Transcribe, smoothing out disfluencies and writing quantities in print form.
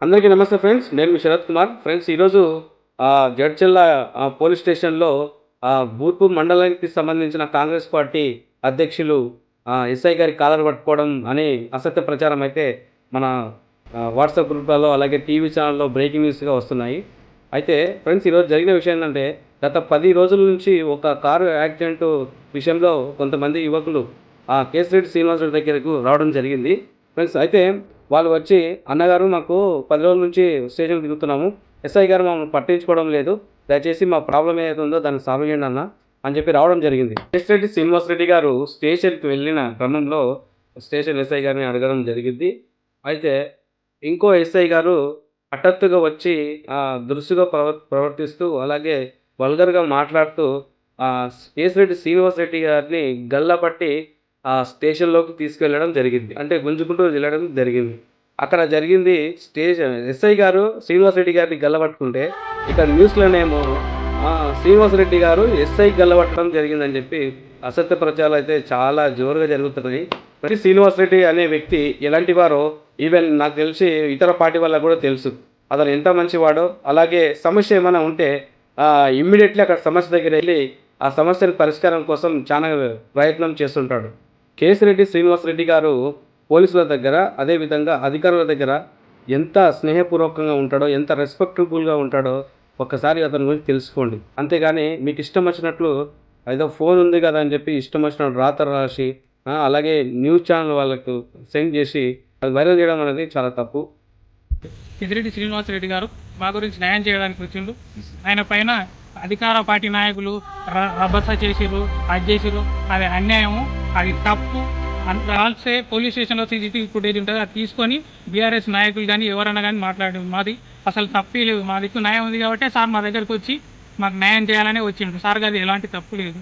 అందరికీ నమస్తే ఫ్రెండ్స్. నేను మీ శరత్ కుమార్. ఫ్రెండ్స్ ఈరోజు జడ్చర్ల పోలీస్ స్టేషన్‌లో బూర్పు మండలానికి సంబంధించిన కాంగ్రెస్ పార్టీ అధ్యక్షులు ఎస్ఐ గారి కాలర్ పట్టుకోవడం అనే అసత్య ప్రచారం అయితే మన వాట్సాప్ గ్రూప్‌లలో అలాగే టీవీ ఛానెల్‌లో బ్రేకింగ్ న్యూస్‌గా వస్తున్నాయి. అయితే ఫ్రెండ్స్ ఈరోజు జరిగిన విషయం ఏంటంటే గత 10 రోజుల నుంచి ఒక కారు యాక్సిడెంటు విషయంలో కొంతమంది యువకులు కేశిరెడ్డి శ్రీనివాస్ రెడ్డి దగ్గరకు రావడం జరిగింది. ఫ్రెండ్స్ అయితే వాళ్ళు వచ్చి, "అన్నగారు మాకు 10 రోజుల నుంచి స్టేషన్‌కి తిరుగుతున్నాము. ఎస్ఐ గారు మమ్మల్ని పట్టించుకోవడం లేదు. దయచేసి మా ప్రాబ్లమ్ ఏదైతే ఉందో దాన్ని సాల్వ్ చేయండి అన్న" అని చెప్పి రావడం జరిగింది. కేశిరెడ్డి శ్రీనివాస్ రెడ్డి గారు స్టేషన్‌కి వెళ్ళిన క్రమంలో స్టేషన్ ఎస్ఐ గారిని అడగడం జరిగింది. అయితే ఇంకో ఎస్ఐ గారు హఠాత్తుగా వచ్చి దురుసుగా ప్రవర్తిస్తూ అలాగే వల్గర్‌గా మాట్లాడుతూ కేశిరెడ్డి శ్రీనివాస్ రెడ్డి గారిని గల్లాపట్టి స్టేషన్‌లోకి తీసుకెళ్ళడం జరిగింది. అంటే గుంజుకుంటూ వెళ్ళడం జరిగింది. అక్కడ జరిగింది ఎస్ఐ గారు శ్రీనివాస్ రెడ్డి గారిని గల్లబట్టుకుంటే, ఇక్కడ న్యూస్‌లోనేమో శ్రీనివాస్ రెడ్డి గారు ఎస్ఐ గల్లబట్టడం జరిగిందని చెప్పి అసత్య ప్రచారాలైతే చాలా జోరుగా జరుగుతున్నాయి. శ్రీనివాస్ రెడ్డి అనే వ్యక్తి ఎలాంటి వారో ఈవెన్ నాకు తెలిసి ఇతర పార్టీ వాళ్ళకి కూడా తెలుసు. అతను ఎంత మంచివాడో, అలాగే సమస్య ఏమైనా ఉంటే ఇమ్మీడియేట్‌లీ అక్కడ సమస్య దగ్గరెళ్లి ఆ సమస్యల పరిష్కారం కోసం చానా ప్రయత్నం చేస్తుంటాడు. కేశిరెడ్డి శ్రీనివాస్ రెడ్డి గారు పోలీసుల దగ్గర, అదేవిధంగా అధికారుల దగ్గర ఎంత స్నేహపూర్వకంగా ఉంటాడో, ఎంత రెస్పెక్టబుల్‌గా ఉంటాడో ఒక్కసారి అతని గురించి తెలుసుకోండి. అంతేగాని మీకు ఇష్టం వచ్చినట్లు ఏదో ఫోన్ ఉంది కదా అని చెప్పి ఇష్టం వచ్చినట్టు రాతలు రాసి అలాగే న్యూస్ ఛానల్ వాళ్ళకు సెండ్ చేసి అది వైరల్ చేయడం అనేది చాలా తప్పు. పెద్దిరెడ్డి శ్రీనివాసరెడ్డి గారు మా గురించి న్యాయం చేయడానికి వచ్చిండు. ఆయన పైన అధికార పార్టీ నాయకులు రభస చేసిర్రు, అది చేసిర్రు. అది అన్యాయము, అది తప్పు. ఆల్సే పోలీస్ స్టేషన్లో సీసీటీవీ ఫుటేజ్ ఉంటుంది, అది తీసుకొని బీఆర్ఎస్ నాయకులు కానీ ఎవరైనా కానీ మాట్లాడి మాది అసలు తప్పే లేదు. మా దిక్కు న్యాయం ఉంది కాబట్టి సార్ మా దగ్గరికి వచ్చి మాకు న్యాయం చేయాలనే వచ్చిండు. సార్ గారి ఎలాంటి తప్పు లేదు.